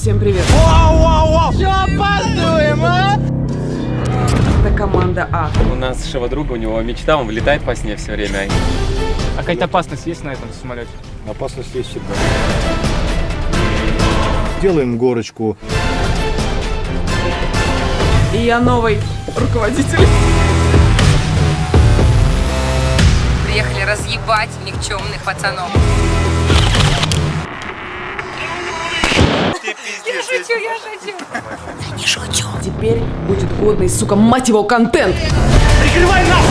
Всем привет. Вау! Все, опаздываем, а? Это команда А. У нас шеф-друга, у него мечта, он вылетает по сне все время. А какая-то опасность есть на этом самолете? Опасность есть всегда. Делаем горочку. И я новый руководитель. Приехали разъебать никчемных пацанов. Я шучу. Не шучу. Теперь будет годный, сука, мать его, контент. Прикрывай нас!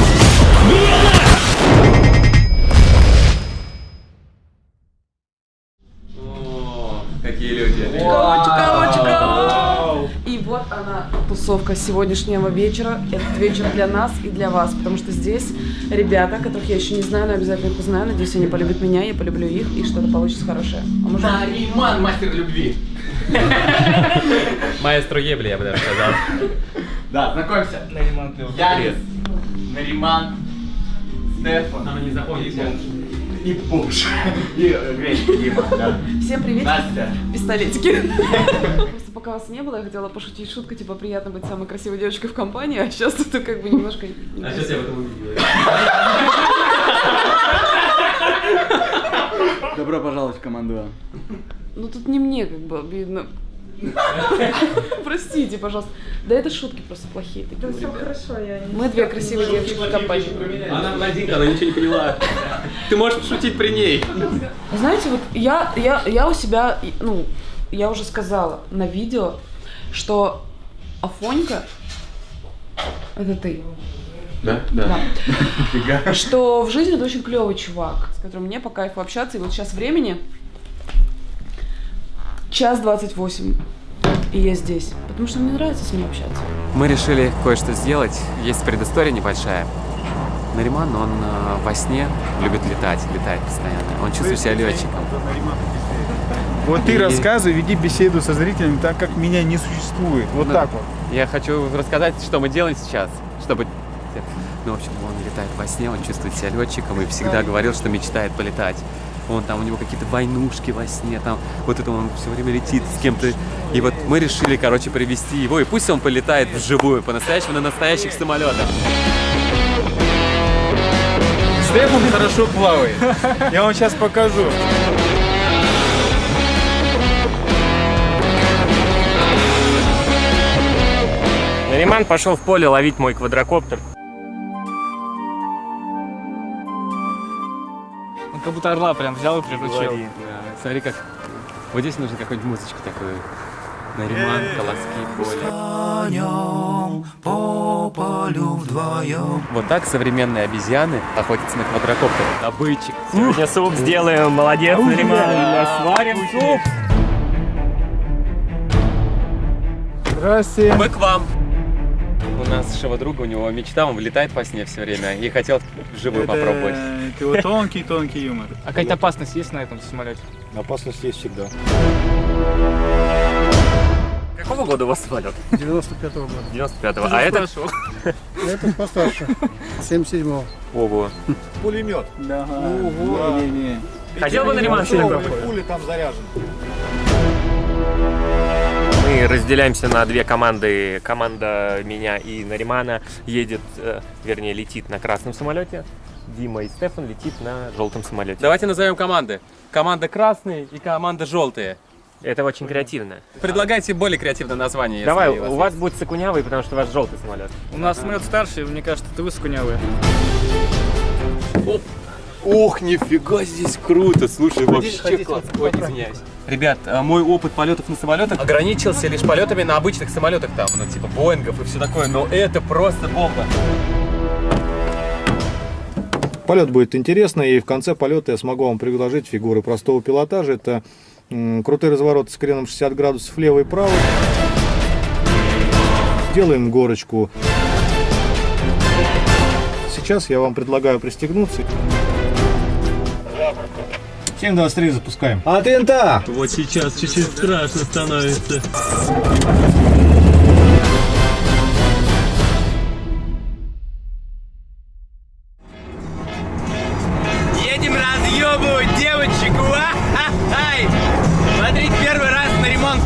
О, какие люди. И вот она, тусовка сегодняшнего вечера. Этот вечер для нас и для вас, потому что здесь ребята, которых я еще не знаю, но обязательно их узнаю. Надеюсь, они полюбят меня, я полюблю их, и что-то получится хорошее. А может... Нариман, мастер любви. Маэстро ебли, я бы даже сказал. Да, знакомься. Нариман, Янис, Нариман, Стефан. Нам не запомните. И Буш. И Гречка, Дима, да. Всем привет, Настя. пистолетики. Просто пока вас не было, я хотела пошутить шутку, типа, приятно быть самой красивой девочкой в компании, а сейчас это как бы немножко... А сейчас я в этом увидел. Добро пожаловать в команду А. Ну тут не мне как бы обидно. Простите, пожалуйста. Да это шутки просто плохие. Да все хорошо, я не... Мы две красивые девочки в компании. Она блондинка, она ничего не поняла. Ты можешь пошутить при ней. Знаете, вот я у себя, ну, я уже сказала на видео, что Афонька, это ты. Да? Да. Что в жизни это очень клевый чувак, с которым мне по кайфу общаться. И вот сейчас времени 1:28, и я здесь. Потому что мне нравится с ним общаться. Мы решили кое-что сделать. Есть предыстория небольшая. Нариман, он во сне любит летает постоянно. Он чувствует себя летчиком. Вот ты рассказывай, веди беседу со зрителями так, как меня не существует. Вот так вот. Я хочу рассказать, что мы делаем сейчас, чтобы... Ну, в общем, он летает во сне, он чувствует себя летчиком и всегда говорил, что мечтает полетать. Он там, у него какие-то войнушки во сне, там, вот это он все время летит с кем-то. И вот мы решили, короче, привезти его, и пусть он полетает вживую, по-настоящему, на настоящих самолетах. Стефан хорошо плавает. Я вам сейчас покажу. Нариман пошел в поле ловить мой квадрокоптер. Он как будто орла прям взял и приручил. Да, смотри, как... Вот здесь нужно какую-нибудь музычку такую. Нариман, колоски, поле. Вот так современные обезьяны охотятся на квадрокоптер. Добытчик. Сегодня суп сделаем, молодец, Нариман. Сварим суп. Здравствуйте. Мы к вам. У нас шеф-друга, у него мечта, он вылетает по сне все время и хотел вживую попробовать. Это вот тонкий юмор. А какая-то опасность есть на этом самолете? Опасность есть всегда. Какого года у вас самолет? 95-го года. 95-го. А этот? Этот постарше. 77-го. Ого. Пулемет. Да. Ого. Не-не. Хотел бы Нариман сегодня? Пули там заряжены. Мы разделяемся на две команды. Команда меня и Наримана едет, вернее, летит на красном самолете. Дима и Стефан летит на желтом самолете. Давайте назовем команды. Команда красные и команда желтые. Это очень креативно. Предлагайте более креативное название. Если Давай, у у вас будет Сакунявый, потому что у вас желтый самолет. У нас самолет старший, мне кажется, ты высокунявый. Ох, нифига здесь круто. Слушай, вообще класс. Ой, извиняюсь. Ребят, мой опыт полетов на самолетах ограничился лишь полетами на обычных самолетах там, ну типа Боингов и все такое, но это просто бомба. Полет будет интересный, и в конце полета я смогу вам предложить фигуры простого пилотажа. Это крутые развороты с креном 60 градусов влево и вправо. Делаем горочку. Сейчас я вам предлагаю пристегнуться. 7:23 запускаем. От винта! Вот сейчас чуть-чуть страшно становится. Едем разъебывать девочек. Смотрите, первый раз на ремонт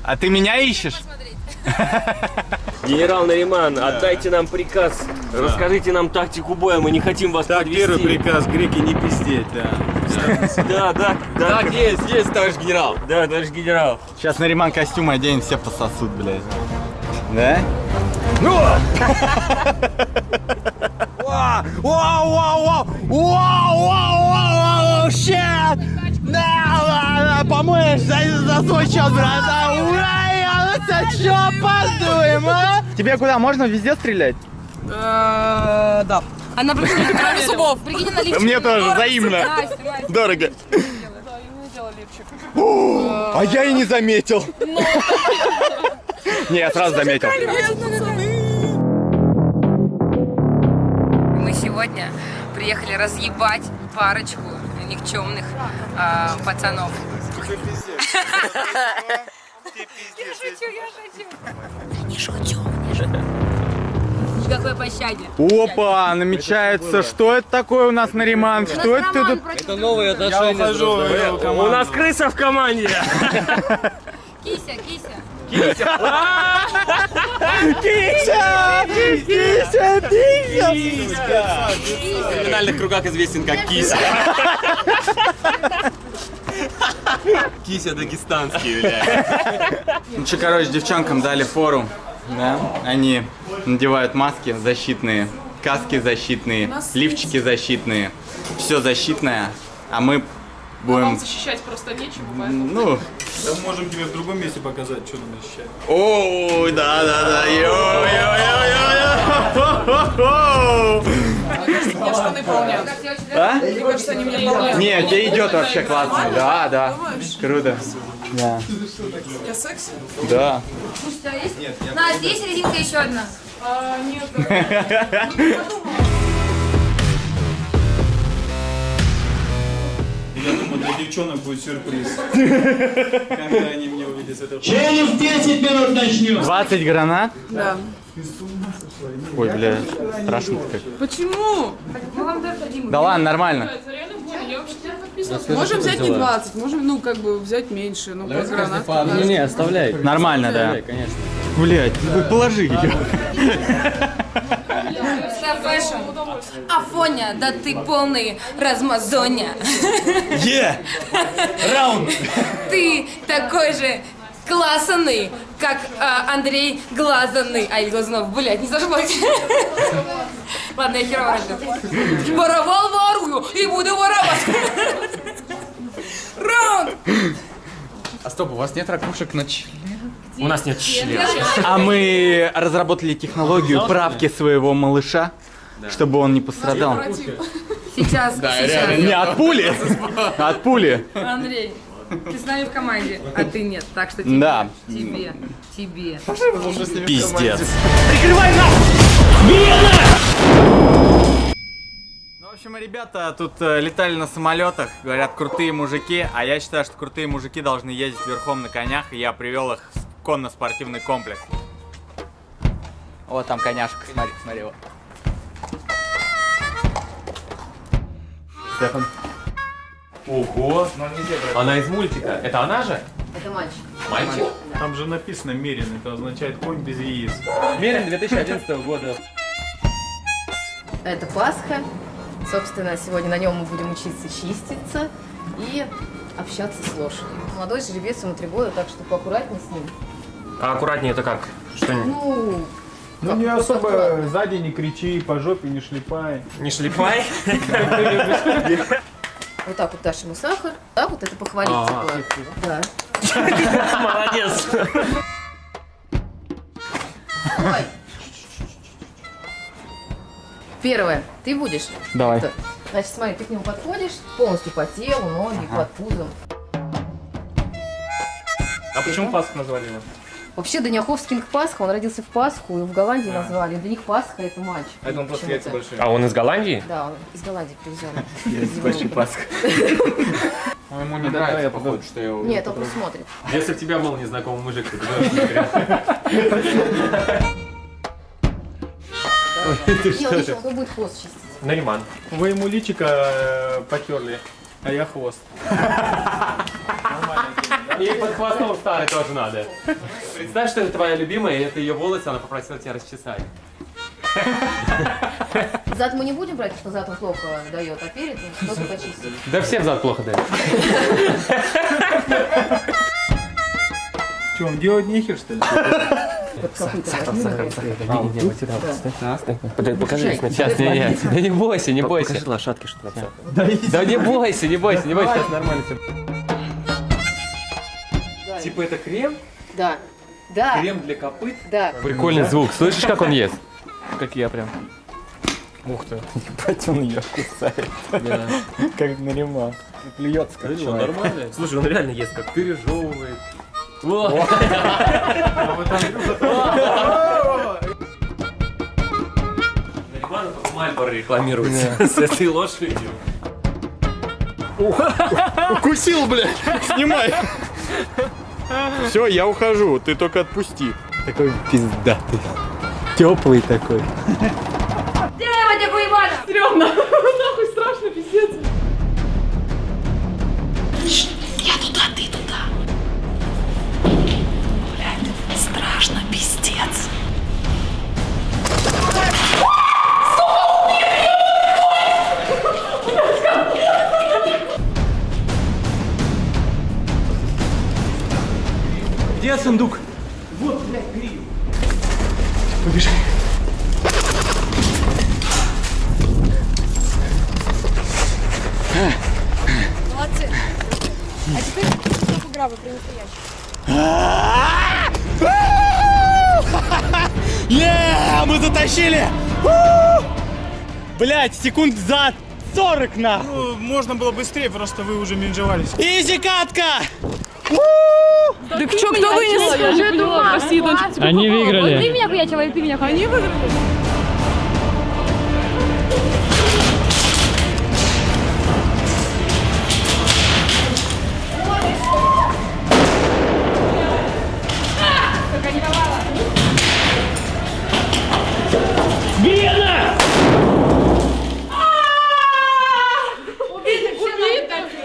А ты меня ищешь? Генерал Нариман, отдайте нам приказ. Расскажите нам тактику боя, мы не хотим вас подвести. Первый приказ, греки не пиздеть, да. Да. Так, есть, товарищ генерал. Да, товарищ генерал. Сейчас Нариман костюм оденет, все пососут, блядь. Да? Вау, щет! Помоешь за свой счет, брат. Ура, чё опаздываем, а? Тебе куда, можно везде стрелять? Да. Она прикинь, кроме зубов. Прикинь, на лифчик. Мне тоже, взаимно. Дорого. А я и не заметил. Не, я сразу заметил. Мы сегодня приехали разъебать парочку никчемных пацанов. Я не шучу. Никакой пощаде. Опа, намечается. Что это такое у нас, Нариман? Что это ты тут? Это новые отношения. У нас крыса в команде. Кися. В криминальных кругах известен как Кися. Кися дагестанский, блядь. Ну что, короче, девчонкам дали фору. Да? Они надевают маски защитные, каски защитные, лифчики защитные. Все защитное. А мы будем... защищать просто нечего, Ну... Да можем тебе в другом месте показать, что нам защищать. Ой, да. Йо-йо-йо-йо-йо. Мне штаны полнят. А? Мне кажется, они мне полнят. Не, тебе идет вообще классно. Да. Круто. Да. Я секси? Да. На, здесь резинка еще одна. Нет. Я думаю, для девчонок будет сюрприз. Когда они меня увидят с этого. Через 10 минут начнем. 20 гранат? Да. Ой, бля, страшно как. Почему? Да ладно, нормально. Можем взять не 20, можем, взять меньше, под гранат. Не, оставляй. Нормально, да. Конечно. Блять, положи ее. Фэшн. Афоня, да ты полный размазоня. Раунд! Ты такой же классный, как Андрей Глазанный. Ай, Глазунов, блядь, не сошлось. Ладно, я херово раздел. Воровал ворую и буду воровать. Раунд! А стоп, у вас нет ракушек на член? У нас нет члена. А мы разработали технологию правки своего малыша, чтобы он не пострадал. Сейчас. Не, от пули! От пули! Андрей, ты с нами в команде, а ты нет. Так что тебе. Да. Тебе. Пиздец. Прикрывай нас! Ну, в общем, ребята тут летали на самолетах, говорят, крутые мужики, а я считаю, что крутые мужики должны ездить верхом на конях, и я привел их в конно-спортивный комплекс. Вот там коняшка, смотри, вот. Стефан. Ого. Она из мультика. Это она же? Это мальчик. Мальчик? Там же написано Мерин, это означает конь без яиц. Мерин 2011 года. Это Пасха. Собственно, сегодня на нем мы будем учиться чиститься и общаться с лошадью. Молодой жеребец, ему 3 года, так что поаккуратнее с ним. А аккуратнее это как? Что не... Ну не особо сзади не кричи, по жопе не шлепай. Не шлепай? Вот так вот дашь ему сахар. Так вот это похвалить. Да. Молодец. Ой. Первое. Ты будешь? Давай. Значит, смотри, ты к нему подходишь полностью по телу, ноги, под пузом. А почему Пасху назвали его? Вообще Даняховс Кинг Пасха, он родился в Пасху, и в Голландии назвали. Для них Пасха это мальчик. Это он просто яйца большие. А он из Голландии? Да, он из Голландии привезен. Яйца большие Пасха. Ему не нравится, походу, что я его... Нет, он просто смотрит. Если бы тебя был незнакомый мужик, ты бы Нет, еще он будет хвост чистить. Нариман. Вы ему личико потерли, а я хвост. Нормально. И под хвостом старый тоже надо. Представь, что это твоя любимая, и это ее волосы, она попросила тебя расчесать. Зад мы не будем брать, что зад он плохо дает, а перед что-то почистить. Да всем зад плохо дает. Что, вам делать нехер, что ли? Покажи Сейчас, не. Да не бойся, не бойся. Покажи лошадки, что там. Да не бойся, сейчас нормально все. Типа это крем? Да. Да. Крем для копыт? Да. Прикольный звук. Слышишь, как он ест? Как я прям. Ух ты. Ебать, он ее кусает. Как Нариман. Плюется, как человек. Нормально? Слушай, он реально ест как Пережевывает. Вот. Нариман Мальборо рекламируется с этой лошадью. Укусил, блядь! Снимай! Все, я ухожу, ты только отпусти. Такой пиздатый. Теплый такой. Делай его, Ивана! Стрёмно. Нахуй страшно, пиздец. Я туда, ты туда. Блядь, страшно, пиздец. Где сундук? Вот, блядь, бери. Побежи. Молодцы. А теперь штуку граба принесли Yeah, мы затащили! Блять, секунд за 40 нахуй! Ну, можно было быстрее, просто вы уже менжевались. Изи катка! Так что, кто вынес? Я же думала. Прости, Дончик. Они выиграли. Ты меня хуячила, или ты меня хуячила? Они выиграли.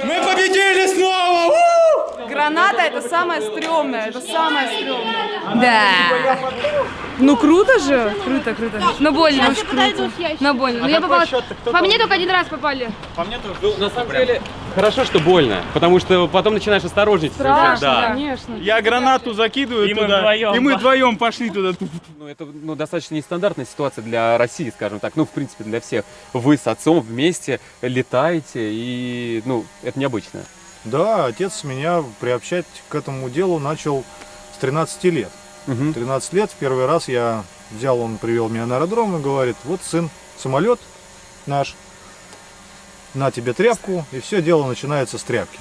Мы победили снова! Граната это самое стрёмное. Это самое стрёмное. Да. Ну круто же. Круто, круто. Но больно. Очень круто. Но больно. Но я попала... По мне только один раз попали. По мне тоже. Ну, на самом деле, хорошо, что больно, потому что потом начинаешь осторожничать. Страшно, Да. конечно. Я гранату закидываю И мы туда, вдвоем. и мы вдвоем пошли туда. Ну, это достаточно нестандартная ситуация для России, скажем так. Ну, в принципе, для всех. Вы с отцом вместе летаете, и, ну, это необычно. Да, отец меня приобщать к этому делу начал с 13 лет. 13 лет, в первый раз я взял, он привел меня на аэродром и говорит: вот, сын, самолет наш, на тебе тряпку, и все дело начинается с тряпки.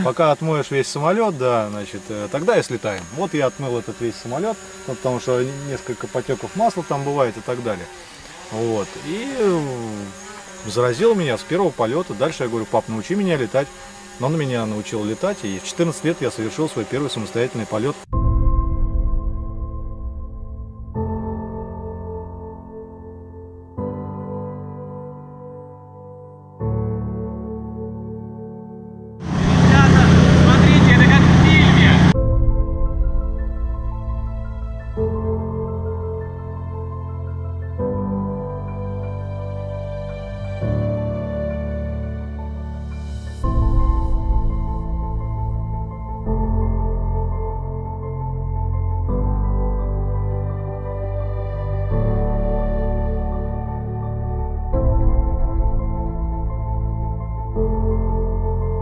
Пока отмоешь весь самолет, да, значит, тогда и слетаем. Вот я отмыл этот весь самолет, ну, потому что несколько потеков масла там бывает и так далее. Вот, и заразил меня с первого полета. Дальше я говорю: пап, научи меня летать. Но он меня научил летать, и в 14 лет я совершил свой первый самостоятельный полет. Смотрите, это как в фильме.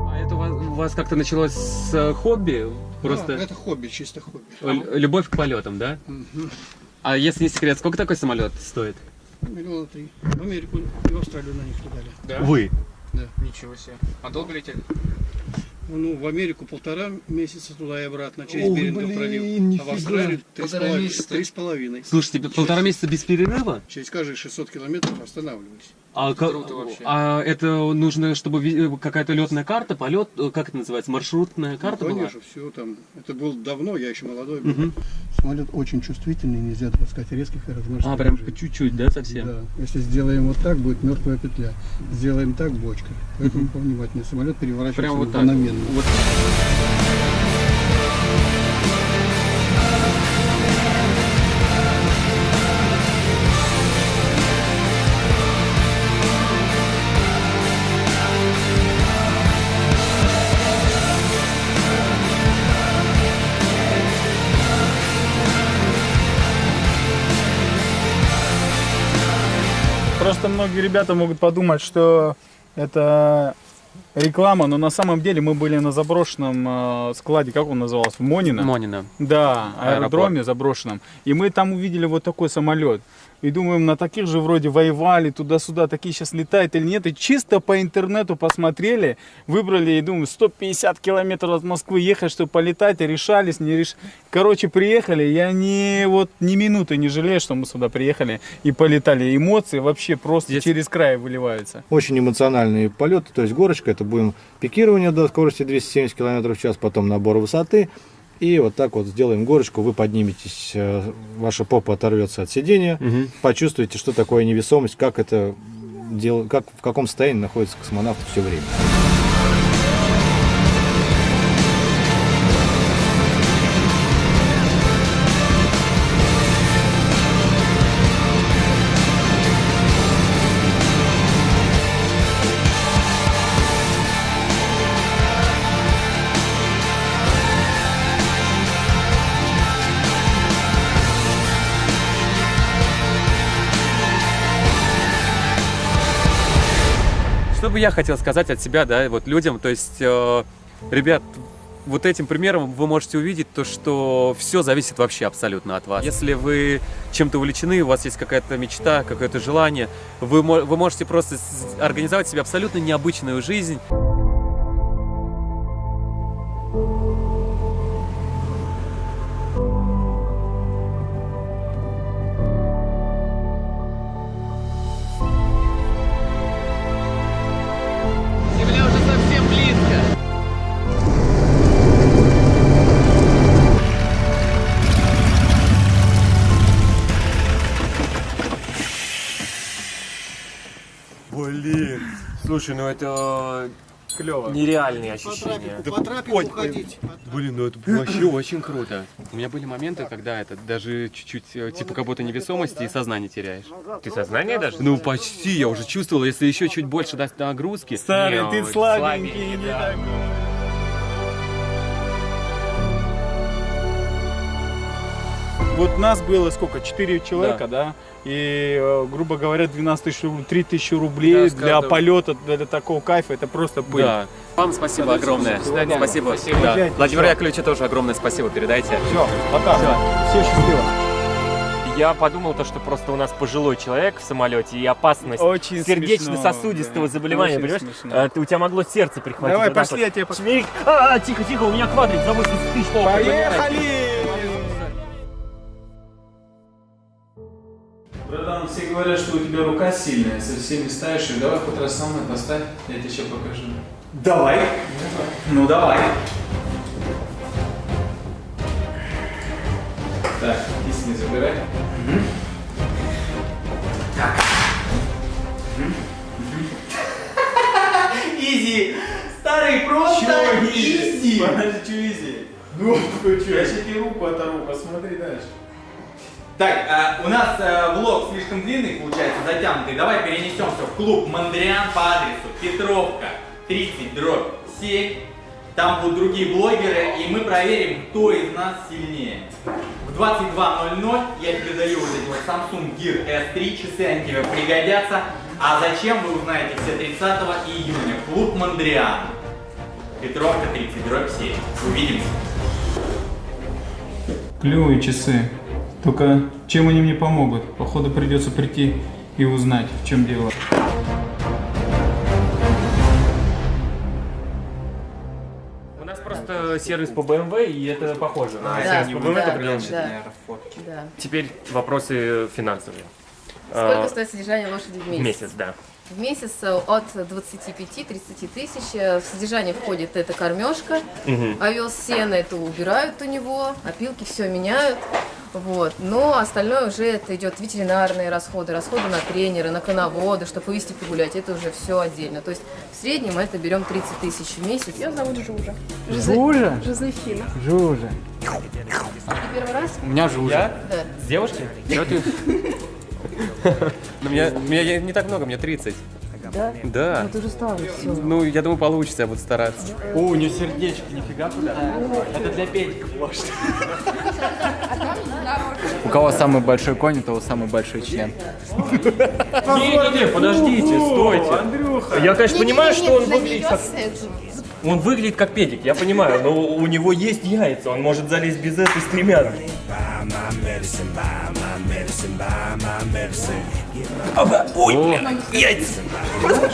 А это у вас как-то началось с хобби? Просто Это хобби, чисто хобби. любовь к полетам, да? А если не секрет, сколько такой самолет стоит? Миллиона 3. В Америку и в Австралию на них летали. Да? Вы? Да. Ничего себе. А долго летели? Ну, в Америку 1,5 месяца туда и обратно, через Берингов пролив. А в Австралию 3,5. Слушайте, 1,5 месяца без перерыва? Через каждые 600 километров останавливались. А, а это нужно, чтобы какая-то летная карта, полет, как это называется, маршрутная карта была? Конечно, все там. Это было давно, я еще молодой был. Самолет очень чувствительный, нельзя допускать резких и размеров. А, прям по чуть-чуть, да, совсем? Да. Если сделаем вот так, будет мертвая петля. Сделаем так, бочка. Поэтому повнимательнее. Самолет переворачивается Прям вот так. мгновенно. Вот. Просто многие ребята могут подумать, что это реклама, но на самом деле мы были на заброшенном складе, как он назывался, в Монино? Монино. Да, аэродроме заброшенном. И мы там увидели вот такой самолет. И думаем, на таких же вроде воевали, туда-сюда, такие сейчас летают или нет. И чисто по интернету посмотрели, выбрали, и думаю, 150 километров от Москвы ехать, чтобы полетать, и решались, не решались. Короче, приехали, я ни минуты не жалею, что мы сюда приехали и полетали. Эмоции вообще просто через край выливаются. Очень эмоциональные полеты, то есть горочка, это будем пикирование до скорости 270 км в час, потом набор высоты. И вот так вот сделаем горочку, вы подниметесь, ваша попа оторвется от сидения, почувствуете, что такое невесомость, как это делать, как, в каком состоянии находится космонавт все время. Что бы я хотел сказать от себя, да, вот людям, то есть, ребят, вот этим примером вы можете увидеть то, что все зависит вообще абсолютно от вас. Если вы чем-то увлечены, у вас есть какая-то мечта, какое-то желание, вы можете просто организовать себе абсолютно необычную жизнь. Блин, слушай, ну это Клево. Нереальные ощущения. По трапику уходить. Блин, ну это вообще очень круто. У меня были моменты, когда это даже чуть-чуть, типа как будто невесомости и сознание теряешь. Ты сознание даже? Ну почти, я уже чувствовал, если еще чуть больше даст нагрузки. Старый, Не, ты вот слабенький, не да. такой. Вот нас было сколько? 4 человека, да? И, грубо говоря, 12 тысяч рублей, 3 тысячи рублей Да, для полета, для такого кайфа, это просто пыль. Да. Вам спасибо огромное. Спасибо. Спасибо. Да. Владимиру Яковлевичу тоже огромное спасибо передайте. Все, пока. Все счастливо. Я подумал, то, что просто у нас пожилой человек в самолете и опасность Очень сердечно-сосудистого смешно, да. заболевания, Очень понимаешь? смешно. У тебя могло сердце прихватить. Давай, вот так пошли, вот. я тебе покажу. Тихо, у меня квадрик за 80 тысяч. Поехали! Братан, все говорят, что у тебя рука сильная, со всеми ставишь, и давай хоть раз со мной поставь, я тебе еще покажу. Давай. Ну давай. Так, кисть не забирай. Так. Изи. Старый просто изи. Подожди, что изи? Ну, такой что? Я сейчас тебе руку оторву, посмотри дальше. Так, у нас влог слишком длинный получается, затянутый. Давай перенесемся в клуб Мондриан по адресу Петровка 30/7. Там будут другие блогеры, и мы проверим, кто из нас сильнее. В 22:00 я тебе даю вот эти вот Samsung Gear S3 часы, они тебе пригодятся. А зачем, вы узнаете все 30 июня. Клуб Мондриан. Петровка 30/7. Увидимся. Клевые часы. Только чем они мне помогут? Походу придется прийти и узнать, в чем дело. У нас просто сервис по BMW, и это похоже на сервис по BMW. Да. Теперь вопросы финансовые. Сколько стоит содержание лошади в месяц? В месяц, да. В месяц от 25-30 тысяч. В содержание входит эта кормежка, овес, сено, это убирают у него, опилки все меняют. Вот. Но остальное уже это идет ветеринарные расходы, расходы на тренера, на коновода, чтобы вывести погулять. Это уже все отдельно. То есть в среднем это берем 30 тысяч в месяц. Меня зовут Жужа. Жужа? Жозефина. Жужа. Ты первый раз? У меня Жужа. Да. С девушки? У меня не так много, мне 30. Да? Да. Ну ты уже старый, все. Ну, я думаю, получится, я буду стараться. О, у нее сердечко, нифига куда. Это для педиков лошадь. У кого самый большой конь, у того самый большой член. Не-не-не, подождите, стойте. Андрюха. Я, конечно, понимаю, что он выглядит как... Он выглядит как педик, я понимаю, но у него есть яйца, он может залезть без этой стремянки. Ой, яйца!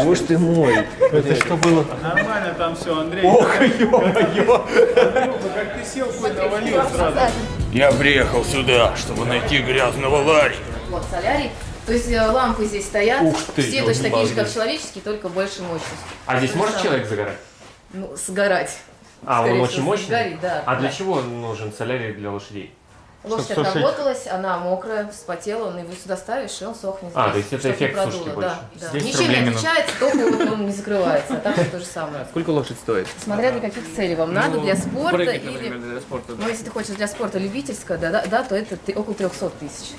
Боже ты мой! Это что было? Нормально там все, Андрей. Ох, ё-моё! Андрюха, как ты сел, конь навалил сразу. Я приехал сюда, чтобы найти грязного Ларри. Вот солярий. То есть лампы здесь стоят, Ух ты, все точно такие же, как обалдеть. человеческие, только больше мощности. А здесь может человек загорать? Ну, сгорать. А, он Скорее очень всего, мощный? сгорит, да. А для Да. чего нужен солярий для лошадей? Лошадь Чтоб сушить. отработалась, она мокрая, вспотела, он его сюда ставишь, и он сохнет. А, здесь, то есть это чтоб не эффект продуло, сушки да, больше. да. 10 Ничем рублей не минут. отличается, только вот он не закрывается, а так все то же самое. Сколько лошадь стоит? Смотря для каких целей вам надо, для спорта прыгать, или... например, для спорта. Ну, если ты хочешь для спорта любительского, да, то это около 300 тысяч.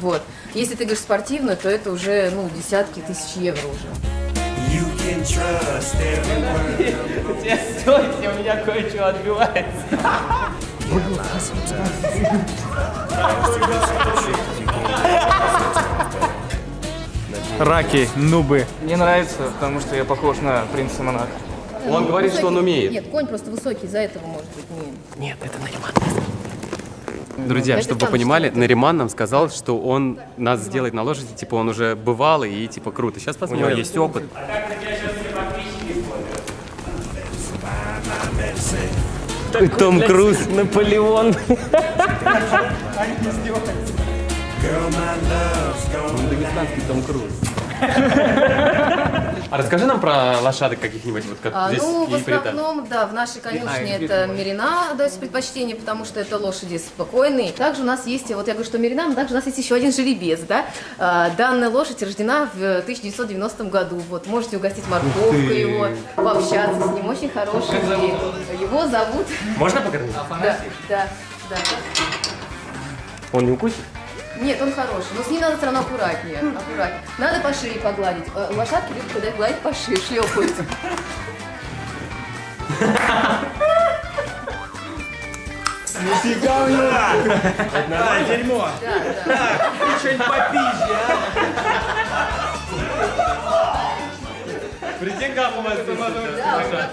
Вот. Если ты говоришь спортивную, то это уже, ну, десятки тысяч евро уже. Стойте, у меня кое-что отбивается. Раки, нубы. Мне нравится, потому что я похож на принца Монако. Он говорит, что он умеет. Нет, конь просто высокий, из-за этого, может быть, не... Нет, это Нариман. Друзья, Это чтобы вы там понимали, что-то. Нариман нам сказал, что он нас сделает на лошади, типа он уже бывалый и типа круто. Сейчас посмотрим. У него есть опыт. Том Круз, Наполеон. Он дагестанский Том Круз. А расскажи нам про лошадок каких-нибудь, вот как здесь Ну, в иприта. основном, да, в нашей конюшне это мерина дается предпочтение, потому что это лошади спокойные. Также у нас есть, вот я говорю, что мерина, но также у нас есть еще один жеребец, да. Данная лошадь рождена в 1990 году. Вот, можете угостить морковкой его, пообщаться с ним, очень хороший. Его зовут... Можно покормить? Да. Он не укусит? Нет, он хороший, но с ним надо все равно аккуратнее. Надо по шее погладить. Лошадки любят, когда их гладить по шее, шлепают. Нифига у него! Это нормально? Дерьмо! Да. Ты что-нибудь попизжи, Прикинь, как у вас здесь сейчас.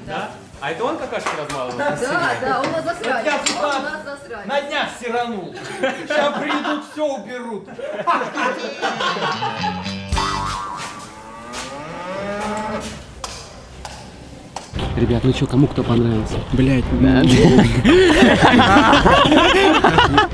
Да. А это он какашки размалывал? Да, он нас засранит. Я Он нас засранит. на днях сиранул. Сейчас придут, все уберут. Ребят, ну что, кому кто понравился? Блять,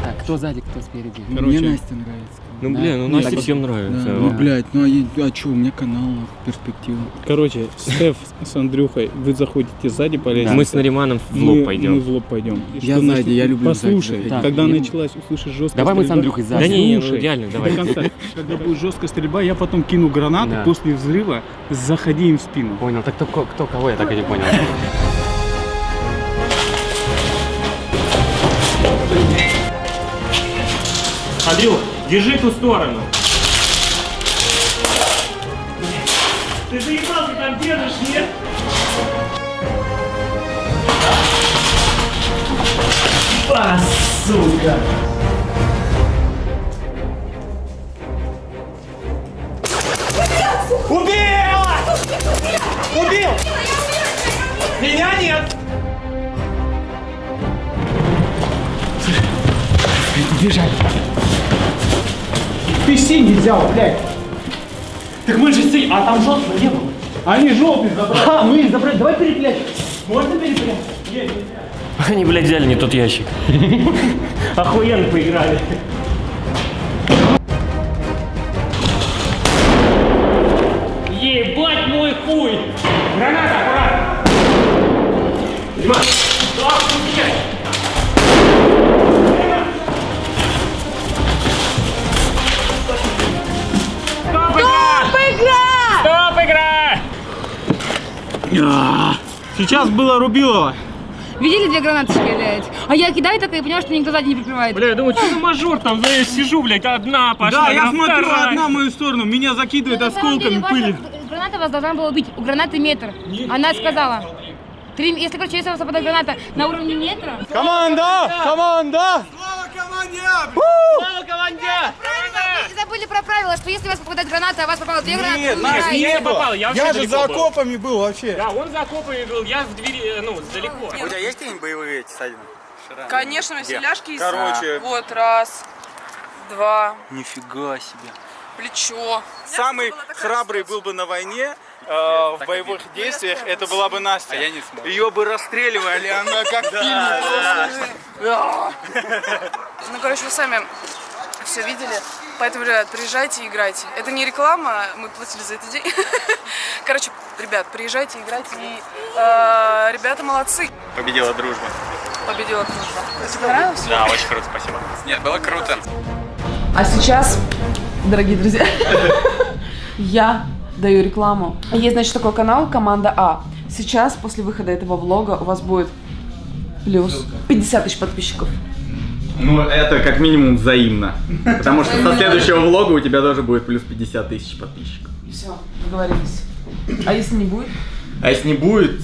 Так, кто сзади, кто спереди? Мне Настя нравится. Ну, блин, ну Насте всем нравится. Ну, блядь, ну а чё, у меня канал, перспектива. Короче, Стеф с Андрюхой, вы заходите сзади по лестнице. Мы с Нариманом в лоб пойдем. Мы в лоб пойдем. Я сзади, я люблю Послушай, сзади. когда Так, началась, услышишь жесткая Давай мы с стрельба. Андрюхой сзади. Да не, ну Слушай, реально, давай. до конца. Когда будет жесткая стрельба, я потом кину гранату, Да. после взрыва заходи им в спину. Понял, так кто кого, я так и не понял. Андрюх, держи ту сторону. Ты заебал, ты там держишь, нет? А, сука! Убил! Убил! Меня нет! Бежать. Ты синий взял, блядь. Так мы же сидим, а там желтого не было. Они желтый забрали. А, мы их забрали, давай перепрячем. Можно перепрячь? Они, блядь, взяли не тот ящик. Охуенно поиграли. Ебать мой хуй! Граната, аккуратно! Дима! Сейчас было Рубилово. Видели, 2 гранаты стреляет? А я кидаю такая и понимаю, что никто сзади не прикрывает. Бля, я думаю, что за мажор там, я сижу, блядь, одна пошла. Да, я смотрю, одна в мою сторону, меня закидывает осколками пыли. Граната вас должна была убить. У гранаты метр. Она сказала. Если, короче, если у вас попадает граната на уровне метра... Команда! Команда! Слава команде! Правильно, вы забыли про правило, что если у вас попадает граната, а у вас попало 2 гранаты, Нет, вы умираете. не попал, я же за окопами был вообще. Да, он за окопами был, я в двери, ну, далеко. У тебя есть какие-нибудь боевые эти ссадины? Конечно, селяшки есть. Короче. Вот, 1, 2, Нифига себе. плечо. Самый храбрый был бы на войне, в боевых действиях, это была бы Настя. А я не смог. Ее бы расстреливали, она как в фильме. Ну, короче, вы сами все видели. Поэтому, ребят, приезжайте и играйте. Это не реклама, мы платили за это деньги. Короче, ребят, приезжайте, играйте. И ребята молодцы. Победила дружба. Победила дружба. Тебе понравилось? Да, очень круто, спасибо. Нет, было круто. А сейчас, дорогие друзья, я даю рекламу. Есть, значит, такой канал «Команда А». Сейчас, после выхода этого влога, у вас будет плюс 50 тысяч подписчиков. Ну, это как минимум взаимно. Потому что со следующего влога у тебя тоже будет плюс 50 тысяч подписчиков. Все, договорились. А если не будет? А если не будет...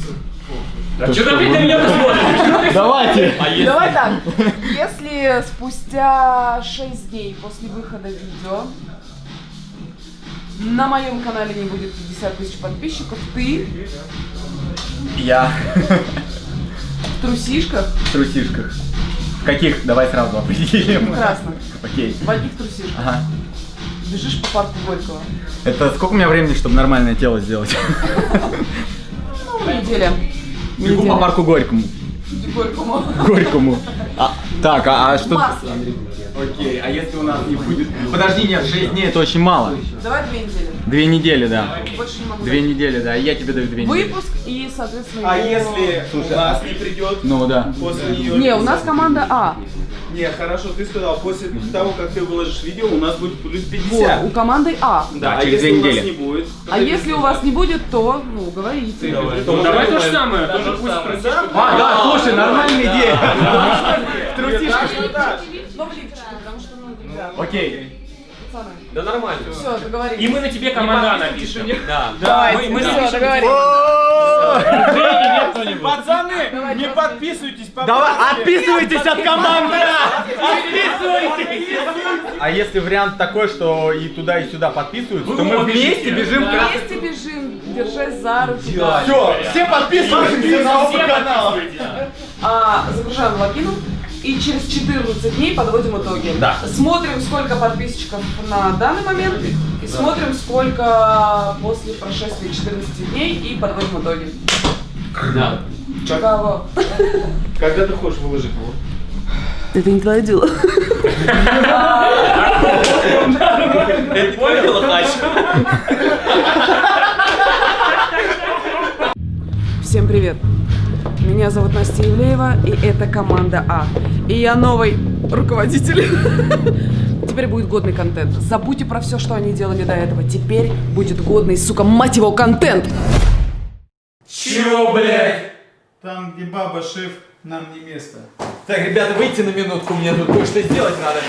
А что ты опять на меня посмотришь? Давайте! Давай так. Если спустя 6 дней после выхода видео на моем канале не будет 50 тысяч подписчиков, ты Я в трусишках, в трусишках. В каких? Давай сразу определим. красных, Окей. в одних трусишках, Ага. бежишь по парку Горького. Это сколько у меня времени, чтобы нормальное тело сделать? Ну, неделя. Бегу по парку Горькому. Горькому. Горькому. Так, а что... Маски. Окей, а если у нас не будет... Подожди, нет, 6 дней это очень мало. Давай 2 недели. 2 недели, да. Больше не могу. 2 недели, да, я тебе даю 2 недели. Выпуск и, соответственно, А его- если у нас не придет Ну да. после нее? Не, у нас команда А. Не, хорошо, ты сказал, после того, как ты выложишь видео, у нас будет плюс 50. Вот, у команды А. Да, а через если 2 у нас недели. не будет? А если у вас не будет, то, ну, говорите. Ну давай то же самое, тоже пусть трусишка. А, да, слушай, нормальная идея. Потому что, ну, ребят, Окей. пацаны. Да нормально. Все, договорились. И мы на тебе команда напишем. Да. Давайте, Мы все, напишем. договорились. Пацаны, не подписывайтесь, Давай, отписывайтесь от команды! Отписывайтесь! А если вариант такой, что и туда, и сюда подписываются, то мы вместе бежим в красный... Вместе бежим, держась за руки. Да. Все, все подписываемся на оба канала. Загружаем логин и через 14 дней подводим итоги. Да. Смотрим, сколько подписчиков на данный момент, и смотрим, сколько после прошествия 14 дней, и подводим итоги. Да. Кого? Когда ты хочешь выложить его? Это не твое дело. Ты понял, Хач? Всем привет! Меня зовут Настя Ивлеева, и это команда А. И я новый руководитель. Теперь будет годный контент. Забудьте про все, что они делали до этого. Теперь будет годный, сука, мать его, контент! Чего, блядь? Там, где баба, шеф, нам не место. Так, ребята, выйти на минутку, мне тут кое-что сделать надо.